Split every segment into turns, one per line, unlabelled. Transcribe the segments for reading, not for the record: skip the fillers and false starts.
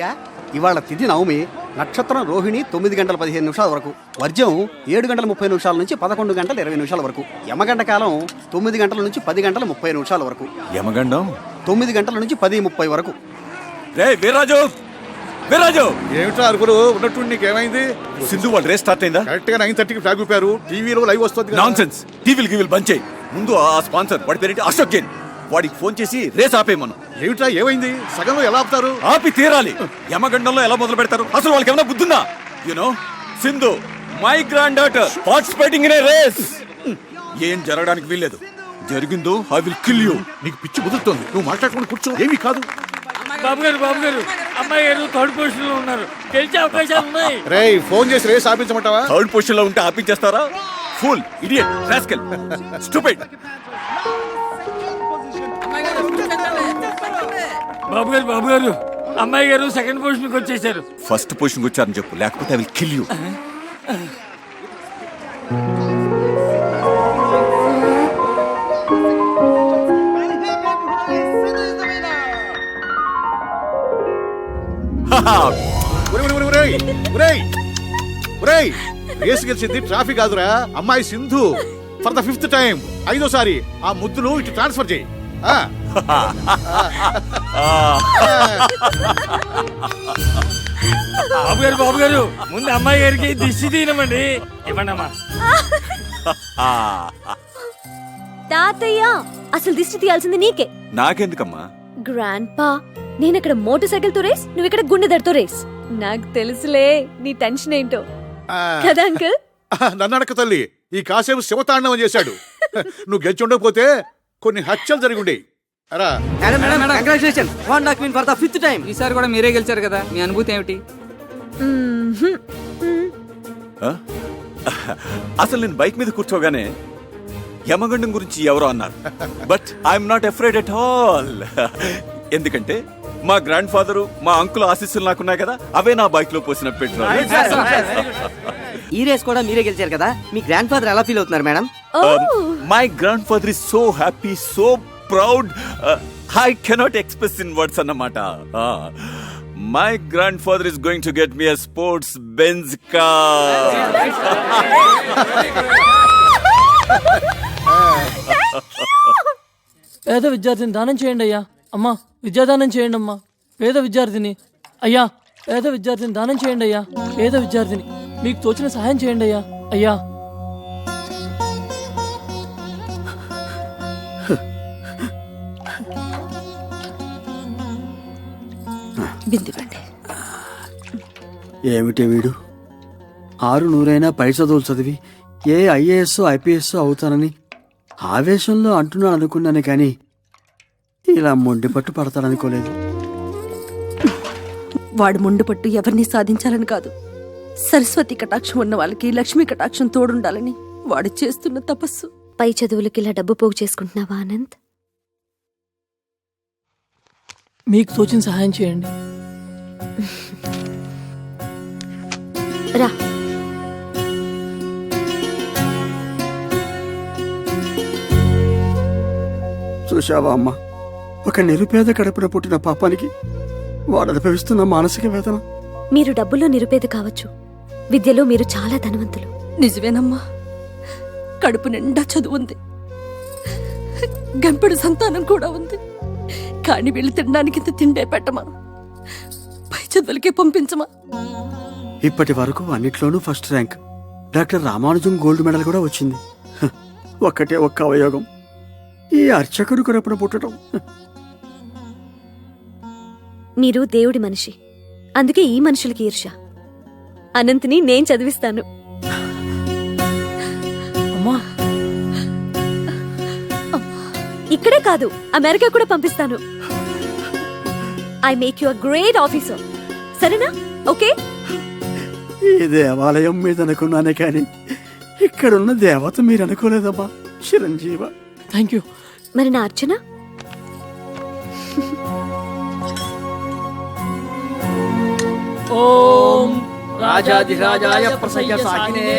అయ్యా ఇవాళ తిథి నవమి, నక్షత్రం రోహిణి 9 గంటల 15 నిమిషాల వరకు, వర్జం 7 గంటల 30 నిమిషాల నుంచి 11 గంటల 20 నిమిషాల వరకు, యమగంట కాలం 9 గంటల నుంచి 10 గంటల 30 నిమిషాల వరకు,
యమగండం
9 గంటల నుంచి 10:30 వరకు.
రే వీర్రాజు, వీర్రాజు
ఏమిట్రా అరుగురు ఉన్నట్టు నీకేమైంది?
సింధు వాళ్ళ రేస్ స్టార్ట్ అయిందా?
కరెక్ట్ గా 9:30కి ఫ్లాగ్ ఊపారు. టీవీలో లైవ్ వస్తుంది.
Non sense. టీవీలు గీవీలు బంద్ చేయి. ముందు ఆ స్పాన్సర్ వాడి పేరేంటి, అశోక్ జైన్, వాడికి ఫోన్ చేసి రేస్ ఆపేయమను.
ఏమిట్రా ఏమైంది? సగంలో ఎలా ఆపుతారు?
ఆపి తీరాలి. యమగండంలో ఎలా మొదలు పెడతారు? అసలు వాళ్ళకి ఏమైనా బుద్ధుందా? Sindhu my granddaughter participating in a race. ఏం జరగడానికి వీల్లేదు. జరిగిందో ఐ విల్ కిల్ యూ.
నీకు పిచ్చి ముదురుతోంది. నువ్వు మాట్లాడుకుని కూర్చో. ఏమీ కాదు.
బాబు గారు అమ్మాయి గారు థర్డ్ పొజిషన్ లో ఉన్నారు. గెలిచే అవకాశాలు ఉన్నాయి.
రేయ్ ఫోన్ చేసి రేస్ ఆపించమంటావా?
థర్డ్ పొజిషన్ లో ఉంటే ఆపించేస్తారా? Fool, idiot, rascal, stupid.
బాబు గారు అమ్మాయి గారు సెకండ్ పొజిషన్ కి వచ్చేసారు.
ఫస్ట్ పొజిషన్ వచ్చారని చెప్పు, లేకపోతే I will kill you.
Race గెలిచింది ట్రాఫిక్ కాదురా, అమ్మాయి Sindhu. For the 5th time, 5వ సారి. ఆ ముద్దును ఇటు ట్రాన్స్ఫర్ చేయి.
బాబు గారు ముందు అమ్మాయి గారికి దిష్టి తీయమండి. ఇవ్వండమ్మా.
తాతయ్య అసలు దిష్టి తీయాల్సింది నీకే.
నాకెందుకమ్మా?
గ్రాండ్ పా, నేనక్కడ మోటార్ సైకిల్ తో రేస్, నువ్వు ఇక్కడ గుండెదడితో రేస్. నాకు తెలుసులే నీ టెన్షన్ ఏంటో కదా అంకుల్.
నన్ను అడక తల్లి, ఈ కాసేపు శివతాండవం చేశాడు. నువ్వు గెలిచి ఉండకపోతే కొన్ని హత్యలు జరిగి ఉండేవి.
ఈసారి కూడా మీరే గెలిచారు కదా, మీ అనుభూతి ఏమిటి?
అసలు నేను బైక్ మీద కూర్చోగానే యమగండం గురించి ఎవరో అన్నారు. But I'm not afraid at all. ఎందుకంటే మా గ్రాండ్ ఫాదరు, మా అంకుల్ ఆశీస్సులు నాకున్నాయి కదా, అవే నా బైక్ లో పోసిన పెట్రోల్.
ఈ రేస్ కూడా మీరే గెలిచారు కదా, మీ గ్రాండ్ ఫాదర్ ఎలా ఫీల్ అవుతున్నారు madam?
My grand father is so happy, so proud, I cannot express in words అన్నమాట. My grand father is going to get me a sports Benz car.
పేద విద్యార్థిని దానం చేయండి అయ్యా. అమ్మా విద్యాదానం చేయండి అమ్మా. పేద విద్యార్థిని అయ్యా, పేద విద్యార్థిని దానం చేయండి అయ్యా. పేద విద్యార్థిని, మీకు తోచిన సహాయం చేయండి అయ్యా. అయ్యా
ఏమిటి వీడు 600 పై చదువులు చదివి ఏ IAS IPS అవుతానని ఆవేశంలో అంటున్నాను అనుకున్నాను, కానీ ఇలా మొండి పట్టు పడతాడనుకోలేదు.
వాడు మొండి పట్టు ఎవరిని సాధించాలని కాదు, సరస్వతి కటాక్షం ఉన్న వాళ్ళకి లక్ష్మీ కటాక్షం తోడుండాలని వాడు చేస్తున్న తపస్సు.
పై చదువులకి ఇలా డబ్బు పోగు చేసుకుంటున్నావా ఆనంద్?
మీకు తోచిన సహాయం చేయండి.
రా.
చూశావా అమ్మా, ఒక నిరుపేద కడుపున పుట్టిన పాపానికి వాడు అనుభవిస్తున్న మానసిక వేదన.
మీరు డబ్బులో నిరుపేద కావచ్చు, విద్యలో మీరు చాలా ధనవంతులు.
నిజమేనమ్మా, కడుపు నిండా చదువుంది, గంపెడు సంతానం కూడా ఉంది. కానీ వీళ్ళు తినడానికి ఇంత తిండే పెట్టమా, పై చదువులకే పంపించమా.
ఇప్పటి వరకు అన్నిట్లోనూ first rank. Doctor Ramanujam gold medal కూడా వచ్చింది. ఒక్కటే ఒక్క అవయోగం, ఈ అర్చకుడు కడుపున పుట్టడం.
మీరు దేవుడి మనిషి, అందుకే ఈ మనుషులకి ఈర్ష. అనంత్ని నేను చదివిస్తాను.
అమ్మా
ఇక్కడే కాదు, అమెరికా కూడా పంపిస్తాను. I make you a great officer. సరేనా? ఓకే.
ఈ దేవాలయం మీద అనుకున్నానే కానీ ఇక్కడున్న దేవత మీరు అనుకోలేదమ్మా. చిరంజీవ.
Thank you.
మరి నా అర్చన?
ఓం రాజాధిరాజాయ ప్రసయ్య సాకినే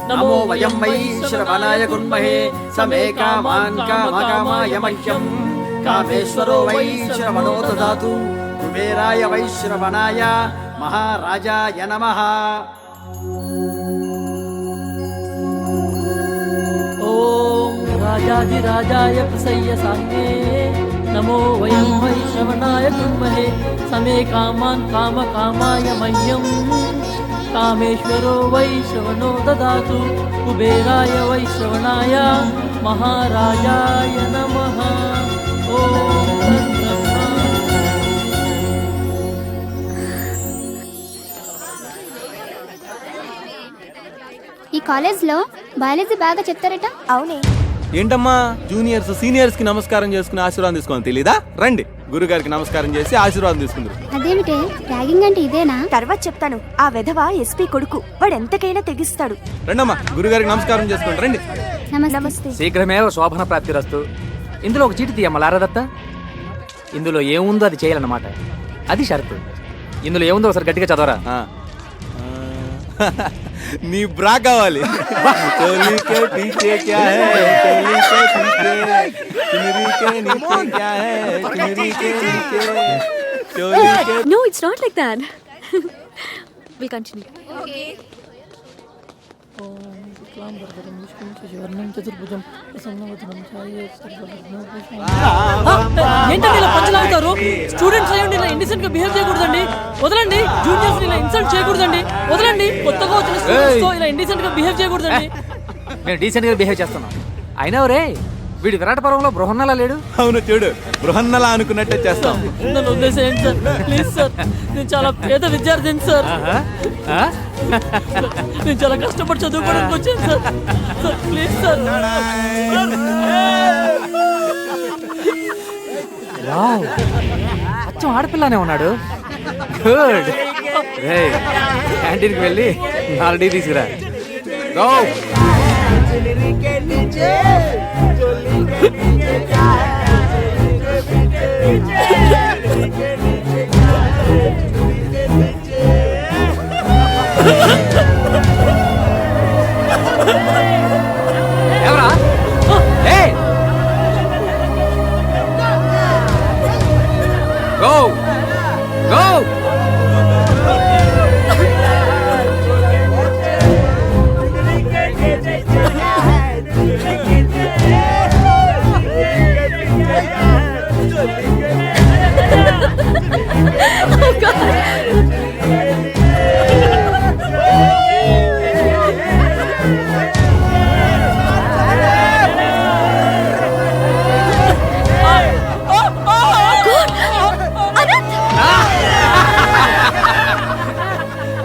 నమో వయం వై శ్రవణాయ గుణమహే సమే కామాన్ కామకామాయ మహ్యం కామేశ్వరో వై శ్రవణో దదాతు
కుబేరాయ వైశ్రవణాయ మహారాజాయ నమః.
ఓం రాజాధిరాజాయ ప్రసయ్య సామ్యే నమో వయం వై శ్రవణాయ కుర్మహే సమే కామాన్ కామకామాయ మహ్యం కామేశ్వరో వై శ్రవణో దదాతు కుబేరాయ వై శ్రవణాయ మహారాజాయ నమః. ఓం తద్బ్రహ్మ.
ఈ కాలేజ్లో బయాలజీ బాగా చెప్తారట. అవునే.
ఏంటమ్మా జూనియర్స్ సీనియర్స్ కి నమస్కారం చేసుకుని ఆశీర్వాదం తీసుకోవాలి తెలీదా? రండి గురుగారికి నమస్కారం చేసి ఆశీర్వాదం తీసుకుందరు.
అదేమిటే ర్యాగింగ్ అంటే ఇదేనా?
తర్వాత చెప్తాను. ఆ వెధవ ఎస్పీ కొడుకు, వాడు ఎంతకైనా తెగిస్తాడు.
రండమ్మా గురుగారికి నమస్కారం చేసుకోండి రండి.
నమస్తే.
శీఘ్రమేవ శోభన ప్రాప్తిరస్తు. ఇందులో ఒక చీటి తీయమ్మ లారదత్త. ఇందులో ఏముందో అది చేయాలన్నమాట. అది షరతు. ఇందులో ఏముందో ఒకసారి గట్టిగా చదవరా.
నీ బ్రా కావాలి. చోలీ కే పీछे क्या है, चोली के पीछे, चुनरी के नीचे क्या है, चुनरी के नीचे, चोली के.
No, it's not like that. We'll continue.
ఏంటండి ఇలా పంచలాగుతారు? స్టూడెంట్స్ అయ్యండి ఇలా ఇండిసెంట్ గా బిహేవ్ చేయకూడదండి. వదలండి. జూనియర్స్ ఇలా ఇన్సల్ట్ చేయకూడదండి. వదలండి. కొత్తగా వచ్చిన స్టూడెంట్స్ తో ఇలా ఇండిసెంట్ గా బిహేవ్ చేయకూడదండి.
మేము డీసెంట్ గా బిహేవ్ చేస్తున్నాం. అయినా రే వీడు విరాట పర్వంలో బృహన్నలా లేడు.
అవును చూడు బృహన్నలా అనుకున్నట్టే చేస్తాం.
నన్ను వదిలేసేయండి సార్, ప్లీజ్ సార్. నేను చాలా పేద విద్యార్థిని సార్. నేను చాలా కష్టపడి చదువుకోవడానికి వచ్చాను సార్. Sir please sir.
అచ్చం ఆడపిల్లనే ఉన్నాడు. గుడ్. క్యాంటీన్కి వెళ్ళి 4 టీ తీసుకురా. గో. ఎవరా? Go go.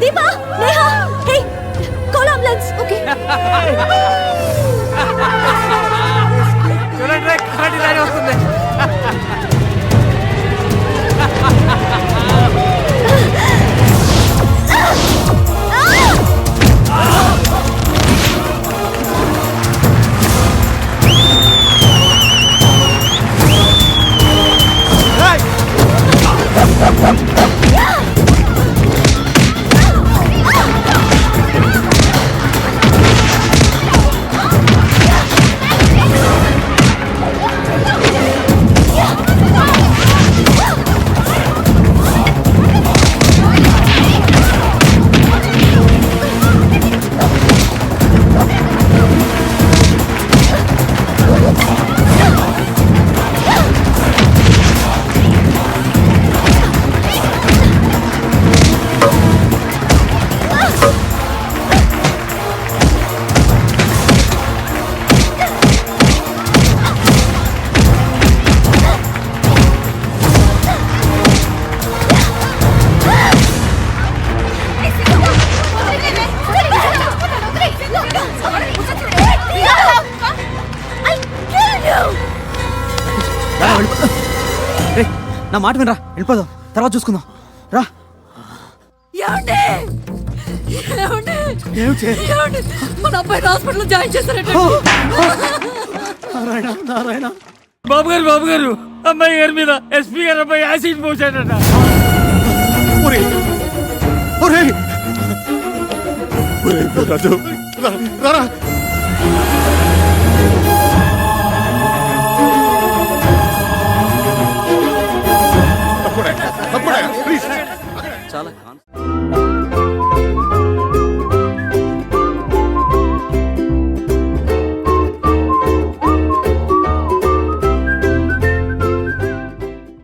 Deepa, Neha, hey, call ambulance. Okay.
చూడండి కరెంట్ దారి వస్తుంది. నా మాట వినరా, వెళ్ళిపోదాం, తర్వాత చూసుకుందాం రా.
మన అబ్బాయి హాస్పిటల్ జాయిన్ చేస్తారట. బాబు గారు అమ్మాయి గారి మీద ఎస్పీ గారి అబ్బాయి యాసిడ్ పోసాడట.
చాలా